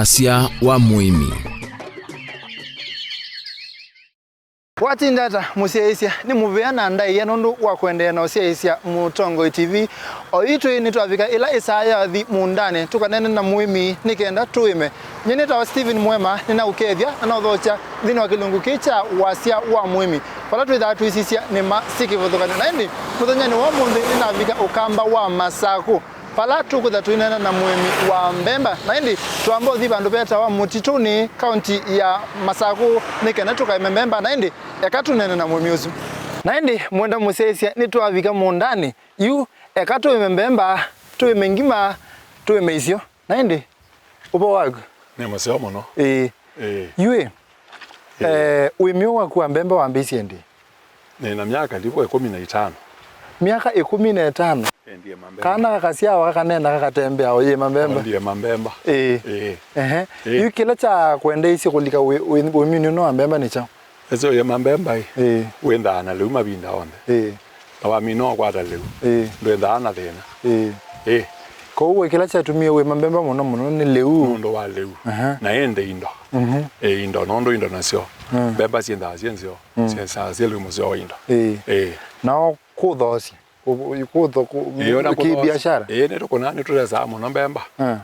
WASYA wa MUIMI. Watindata musyaisya ni muveana ndai ya nundu wa kuendea na usyaisya Mutongo TV. Oitwe ni twavika ila isaya thi mundane tukanene na MUIMI nikenda tuime. Nyene tawa Steven Mwema nina ukethia na uthocha thini wa kilungu kicha WASYA wa MUIMI. Pala twithaa twisisya ni masiki vuthukane na indi muthonyani wa munthi ninavika ukamba wa masaku. Pala tukutha tuinena na MUIMI wa MBEMBA na indi tuambo thi bandu beta wa Mutituni county ya Masaku nikena tuka MBEMBA na indi ekatunena na MUIMI usu. Na indi mwenda musyaisya ni twavika mundani yu ekatu MBEMBA tuwe mengima tuwe meisyo na indi upo wagu ni museo muno yue uimi waku wa MBEMBA wa mbisi ndi na miaka ndipo 15 miaka 15 ndiye MBEMBA kana kakasia wakanenda kakatembea oye MBEMBA ndiye MBEMBA yu kila cha kwenda isi kulika uimi no wa MBEMBA ni cha eso ye MBEMBA wenda na leu mabinda onde na wa mino kwata leu ndenda na thena ko uwe kila cha tumia we MBEMBA muno ni leu ndo wa leu na ende indo indo nondo indo nasio MBEMBA sienda asienzio siensa sielu museo indo na kudhosi kudho kibiashara neto kona nitutesa muno MBEMBA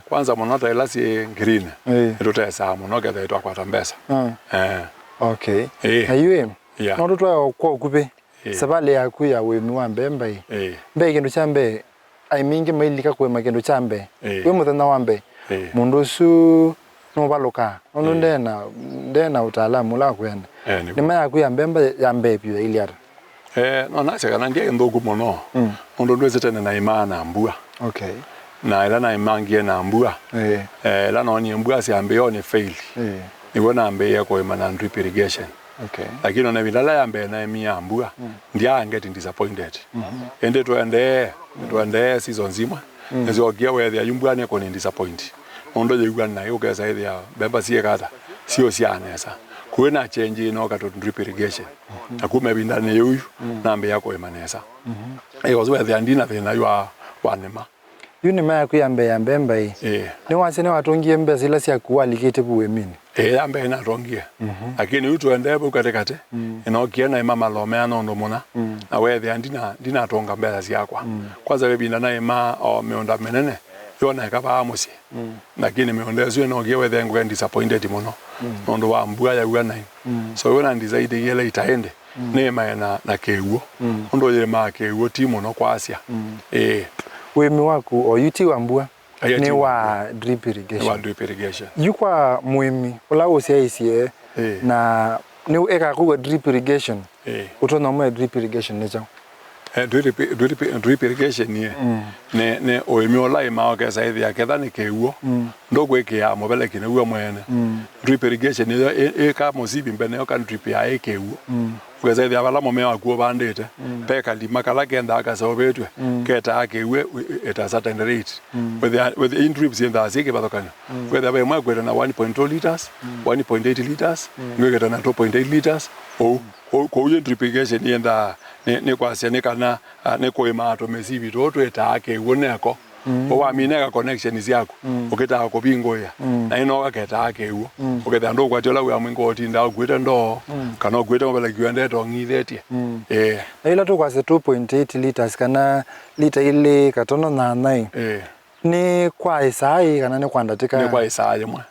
kwanza muno ta ila si green nitutesa muno ketha itwa kwata mbesa okay na yue no tutwa kwa kupe sabale yaku ya wemi wa MBEMBA mbe kindu chambe ai mingi mailika kwa makindu chambe we muthana wa mbe mundu su no baluka ono ndena utaalamu la kwenda ni maya yaku ya MBEMBA ya mbepyo iliara no nase kana ndiye ndogu muno ondo ndweze tena na imana mbua okay na ila na imangie na mbua la no ni mbua si ambe ni fail ni wona ambe ya kwa imana drip irrigation okay lakini na bilala ya ambe na mi ambua ndia getting disappointed ende tuende season zima ezo gia we ya yumbua ne ko ni disappoint ondo yegwa na yo kesa ile ya MBEMBA sie kata sio sianesa kuena change no ka to drip irrigation akume bindane yuyu na ambe yako emanesa ozo ya ndina thina ywa wanema yuni maya ku ya MBEMBA ni wasene watongie mbesa ila sia kualikite buwemini ambe na rongie lakini utu endebo katekate inokiena mama lomeano ndo mona na wewe ndina tonga mbesa siakwa kwanza webinda na ema o meonda menene yona kaba amusi lakini meonda sio no gewe then go disappointed muno ndo wa mbua ya ugana so yona ndizaide yele itaende nema na kewo ndo yele ma kewo timu no kwasya wemi waku o yuti wa mbua ni wa drip irrigation yukwa MUIMI ula usyaisye na ni eka ku drip irrigation utona mo drip irrigation ne cha drip irrigation ne oimi ola ima ka saidi ya ketha ni kewo ndogo eke ya mobele kine uwa mwene drip irrigation e ka mosibi mbene ka drip ya kewo kweza dia bala mome akuo bandete peka limakala kenda akasobetwe keta akewe at a certain rate with in drips in the zike badokana kweza ba mwakweta na 1.2 liters 1.8 liters ngweketa na 2.8 liters ko uye drip irrigation yenda ne kwasya ne kana ne koimato mesibi to eta akewe neko owa mineka connections yako uketa ko bingoya na ino aketa akewo uketa ndo kwatela wa mwingo otinda gweta ndo kana gweta mabala gwende to ngithetie ila to kwase 2.8 liters kana lita ile katono na 9 ni kwa isai kana ne kwandatika ne kwa isai mwa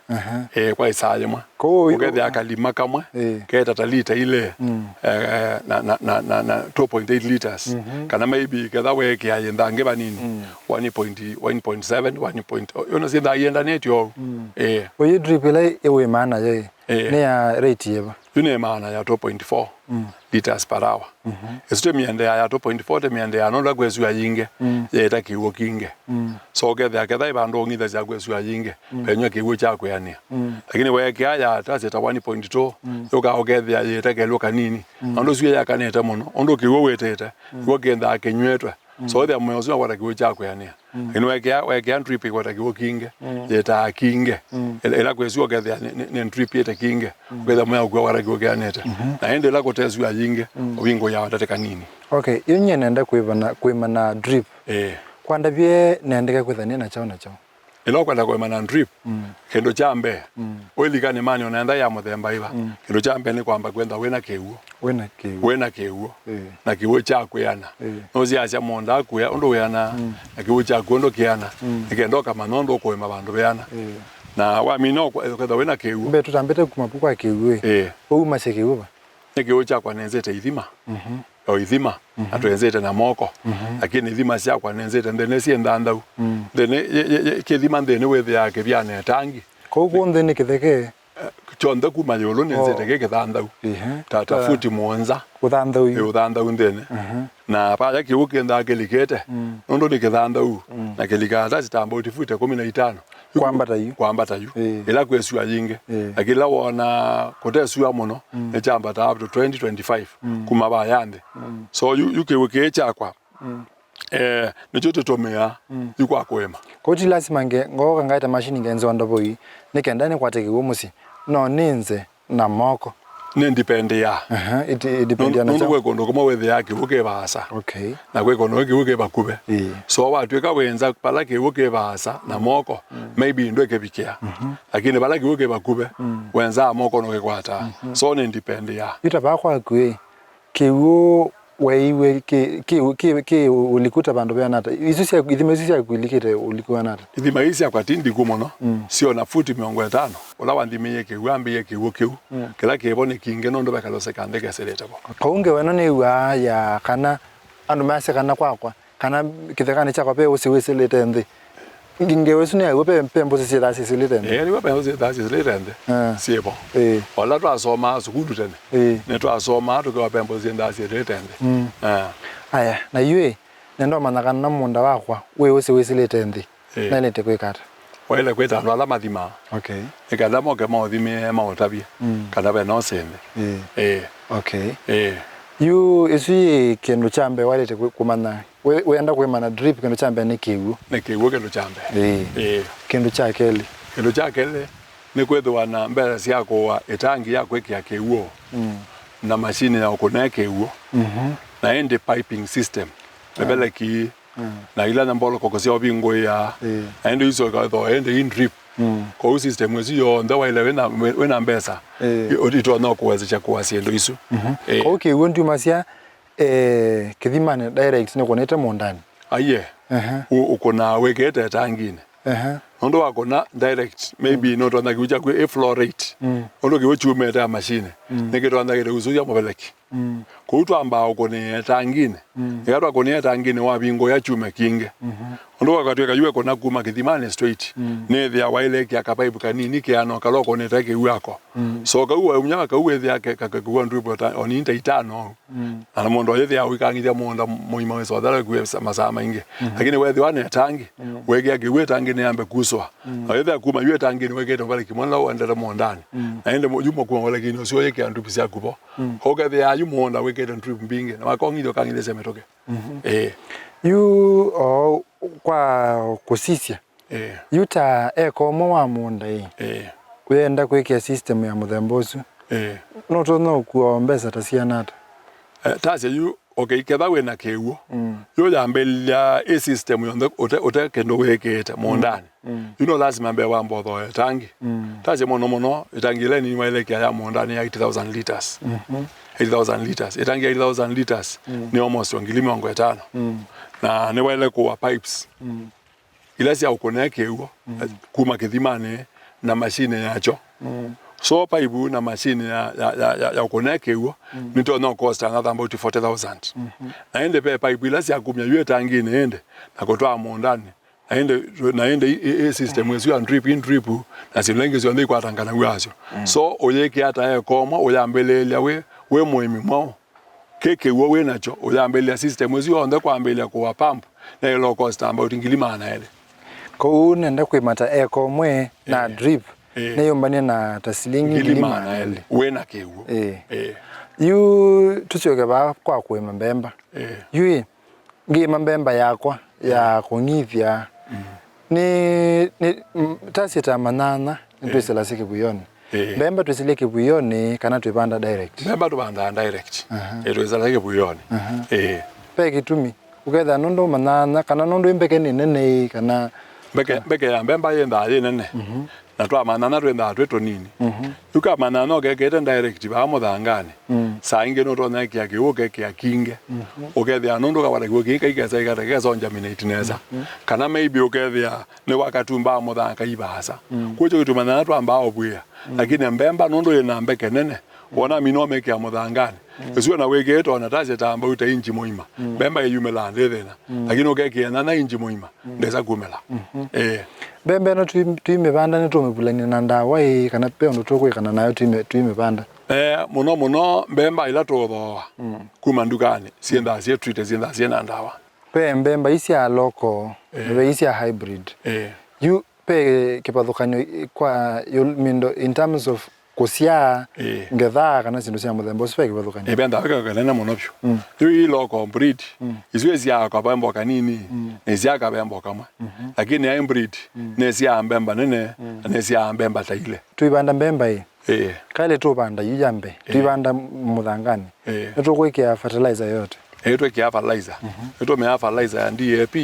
kwa isai mwa ko uketa akalima kamwe keta talita ile na 2.8 liters kana maybe kadha weke ayenda ngeba nini 1.7 1. Yona sinda yenda netyo oyi drip ile ewe maana ye ne ya rate yeba yune maana ya 2.4 liters per hour esite miende ya 2.4 miende ya nonda kwesu ya yinge yeta kiwo kinge so ketha ibando ngitha za kwesu ya yinge penyo kiwo cha kuyania lakini weke ya taseta 1.2 yoka oketha yeta kelo kanini ando suye ya kaneta muno ondo kiwo weteta kiwo kenda akenyetwa so the moyo wa kiwo cha kuyania ino weke drip kwa kiwo kinge yeta kinge ela kwesu oketha ne drip yeta kinge kweza moyo kwa kiwo kaneta na ende la kotesu ya yinge obingo ya watateka nini okay yonye nenda kuima na drip kwanda bie nendeka kwethania na chao ilo kwenda kwa mana drip kendo chambe oilika ni mani onaenda ya muthemba iba kendo chambe ni kwamba kwenda wena keuo na kiwo cha kuyana nozi acha monda kuya ondo yana na kiwo cha kondo kiana ikendo kama nondo ko mabandu beana na wa mino kwenda wena keuo mbe tutambete kumapuko akeuo ou masekeuo ba kiwo cha kwa nenzete ithima o ithima atwenzete na moko lakini ithima cia kwa nenzete ndene cie ndandau ndene kithima ndene wethe yake byane tangi koguo ndene kitheke chonda kuma yolo nenzete geke thandau tata futi muonza uthandau ndene na paya kiwo kenda kelikete nondo ni kithandau na kelikata zitambo tifute 15 kwambata yu ila kwesua yinge akila wona kotesua muno ne chamba ta up to 2025 kuma bayande so yukewe kecha kwa nichoto tomea yukwa kwema koti lazima ngoka ngaita machine ngenzo ndoboi nikenda ni kwatekiwo musi no ninze na moko nindipende ya depende na ndo kwekondo koma wethe yake uke basa na kwekondo uke bakube so watweka wenza pala ke uke basa na moko maybe ndo kebikia lakini pala ke uke bakube wenza moko no kekwata so nindipende ya itabakwa kwe kiwo weiwe ke ulikuta bandu beanata isusia ithimesisia kuilikite ulikuwa nata ithimaisia kwa tindi kumono sio na futi 50 ola wandimiye ke wambiye ke wokiu kila ke bone kinge nondo bakalose kande keseleta ko kaunge wena ne wa ya kana andu mase kana kwakwa kana kithekane cha kwa pe usiweselete ndi ngingewesu ne ayope pembo sisi silete ndi ni pembo sisi silete ndi siebo ola twasoma sukulu tene ne twasoma tukiwa pembo sisi silete ndi aya na yue nendo manakana na munda wakwa we usiweselete ndi na lete kwekata wele kweta ndo ala mathima ikada moke maothime maotabia kada be no sende yu isi kendo chambe walete kumana wenda kwemana drip kendo chambe ni kiwu kendo chambe kendo chakele ni kwethwa na mbele ciako wa etangi ya kwekia kiwu na machine ya ukone kiwu na ende piping system lebele ki na ila nambolo kokosia obingo ya ende iso ka do ende in drip ko system wezi yo ndawa ile wena mbesa odito na kuwezesha kuwasiendo isu okay wontu masia kithimane direct ne koneta mondani aye ukona wekete tangine ndo wakona direct maybe not on the kuja ku flow rate ndo kiwe chumeta machine neketo anda kete uzuya mobeleki kutu ambao kone tangine yakatwa kone tangine wabingo ya chume kinge ndo wakatweka yue kona kuma kithimane straight ne thia waile kya kapaibu kanini kiano kaloko ne take yako so kauwa umnyaka kauwe thia kakakuwa ndripo oni inta itano ana mondo yethi ya wikangithia monda muima weso adala kuwe masaa maingi lakini wethi wane tangi wege agiwe tangi ne ambe kuswa yethi akuma yue tangi ne wege tobale kimona wandera mondani aende mojumo kwa wala kino sio yeke andupisi akupo hoga thia yumonda wege ndripo mbinge na wakongithio kangile semetoke yu kwa kusisia yuta ekomo wa monda kwenda kwekea system ya muthembosu noto no kuombesa tasianata tase yu okay ketha wena keuo yo yambelia system yonde ote kendo wekete mondani you know lazima mbe wa mbotho tangi tase mono itangile ni waelekea ya mondani ya 80,000 liters 80,000 liters itangi 80,000 liters ni almost 1,500 na ne wale kwa pipes ilasi ya ukoneke huo kuma kithimane na machine yacho so pipe na machine ya ukoneke huo nito no cost another about 40,000 na ende pipe ilasi ya kumya yue tangi ende na kutoa mondani naende system wesu ya drip in drip na silenge zyo ndiko atangana wazo so oyeke hata ekoma oyambelelia we muimi mwao keke wewe nacho oyambelelia system wesu yonde kwambelelia kwa pump na low cost about ngilima ele ko nenda kwimata ekomwe na drip na yombane na tasilingi ngilima ele wena kewo yu tusioke ba kwa kwema mbemba yu ngima mbemba yakwa ya kongithia ni tasita manana ntwesela sike buyoni mbemba twisileke buyoni kana twibanda direct mbemba tubanda direct twesela sike buyoni peki tumi uketha nondo manana kana nondo imbeke nene kana beke ya mbemba yenda nene na twa manana twenda tweto nini yuka manano gete direct ba muthangani saa ingi no tona kia kiuke kia kinge ukethia nundu ka wale gukika ikesa ikatega germinate neza kana maybe ukethia ni wakatumba muthanga ibasa kucho kitu manana twa mbao bwia lakini mbemba nundu ina mbeke nene wona mino meke ya muthangani Esuwa na wege ona taje tamba uta inji muima mbemba yumela ndethena lakini ukeke na inji muima ndeza kumela Mbemba no tuimebanda ni tumebulani na ndawa kana pe ndo tukwikana nayo tuimebanda muno mbemba ila tothoa kuma ndukani sienda cie treat sienda cie na ndawa pe mbemba isi ya local isi ya hybrid you pe kipathukanyo kwa mindo in terms of kusia ngetha kana sindu cia muthemba ucio pe kipathukanyo benda kana na muno pyo you local breed izwe cia kwa bembo kanini cia ka bembo kamwe lakini hybrid ne cia mbemba nene ne cia mbemba taile tuibanda mbemba kale tubanda yujambe tuibanda muthangani tukwikea fertilizer yote twikea fertilizer me fertilizer ya DAP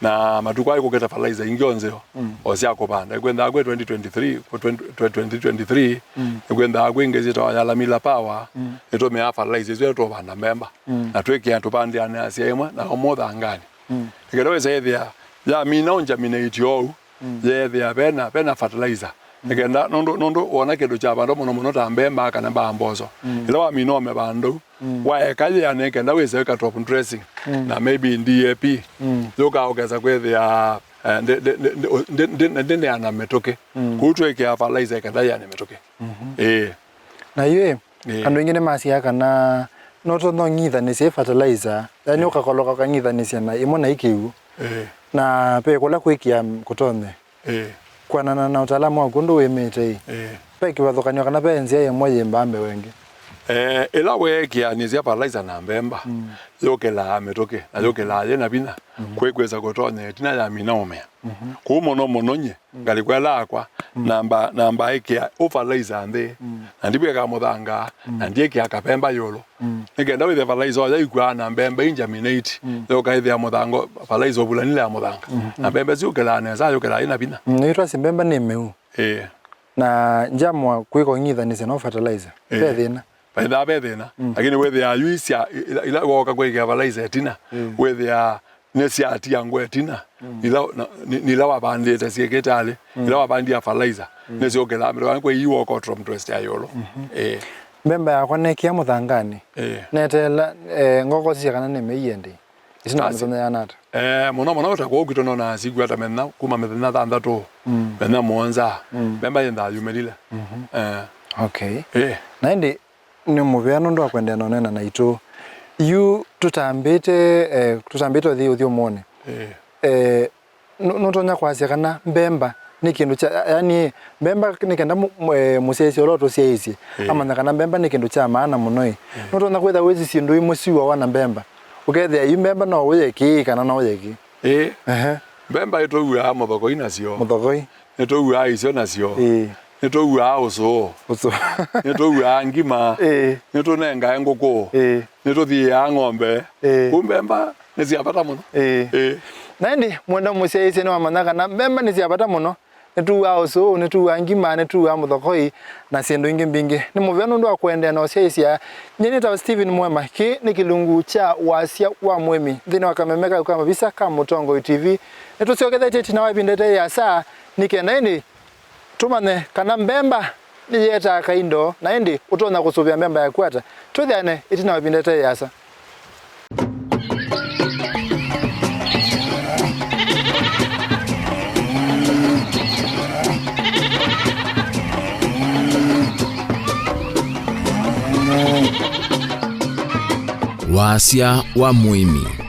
na matuko ayi kugeta fertilizer ingionzeo osia kubanda kwenda kwe 2023 kwenda kwingezi to ya lamila power me fertilizer zwe to banda mbemba na twikea tubandi ana asia imwe na muthangani ikero sethia ya mina onja mina itio yethia bena fertilizer Negenda nondo wona kedo cha bando muno ta mbemba kana ba mbozo ila wa minome bando wa ekaje ya nekenda wese ka top dressing na maybe DAP yoka ogeza kwethia ndende ana metoke kutweke ya fertilizer kada ya metoke na yeye ando ingine masi yaka na noto no ngitha ni se fertilizer yani ukakoloka kangitha ni cia na imona ikiu na pe kola kwikia kutone kwanana na utaalamu wa kundu wemete pe kibadhukanyo kana pe nzia ye moye mbambe wengi ela wekia ni zia fertilizer na mbemba yokela metoke na yokela ye na bina kwekweza kutone tina ya minome ku mono nye ngali kwela akwa namba ekia fertilizer ande ndibwe ka muthanga ndie akapemba yolo ngenda with fertilizer ya ikwa na mbemba injaminate yoka ithia muthango fertilizer obulanile ya muthanga na mbemba ziokela neza yokela ina bina nitwa simbemba ni meu na njamwa kwiko ngitha ni no fertilizer pe thina Paida bedena lakini wethia yuisia ila woka kwega fertilizer tina wethia nesia atia ngwetina ila wabandite sieketale ila wabandia fertilizer nesio kelamiro kwa yiwo ko from trust ayolo mbemba yakwa nekia muthangani netela ngoko cia kana ne meyende isina mzone yanata muno utakwo kwitono na sigwa ta menna kuma methena thanthatu menna monza mbemba yenda yumelile okay na ndi ni muveano ndo akwendea nonena na ito yu tutambite thi uthio mone notonya kwasia kana mbemba ni kindu cha yani mbemba ni kenda musesi oloto siaisi ama kana mbemba ni kindu cha maana muno notonya kwetha wezi sindu imusiwa wana mbemba ukethia yu mbemba no weyeki kana no weyeki mbemba ito uya muthoko inacio muthokoi ito uya icio nacio Nito uwa uso nito uwa ngima nito nenga nguku nito thia ng'ombe kumbemba niciapata muno nandi mwenda muciaise ni wamanaga na mbemba niciapata muno nitu uwa uso nitu uwa ngima nitu uwa muthokoi na sindu ingi mbingi ni muveano ndo akwendea na ciaisia nyeni ta Steven Mwema ki ni kilungu cha WASYA wa MUIMI thini wakamemeka kama visa kama Mutongo TV nitu ciokethete tina wabindete ya saa nikenda ini tumane kana mbemba ni yeta kaindo na indi utona kusubia mbemba ya kwata tuthiane itina wabindete yasa WASYA wa MUIMI.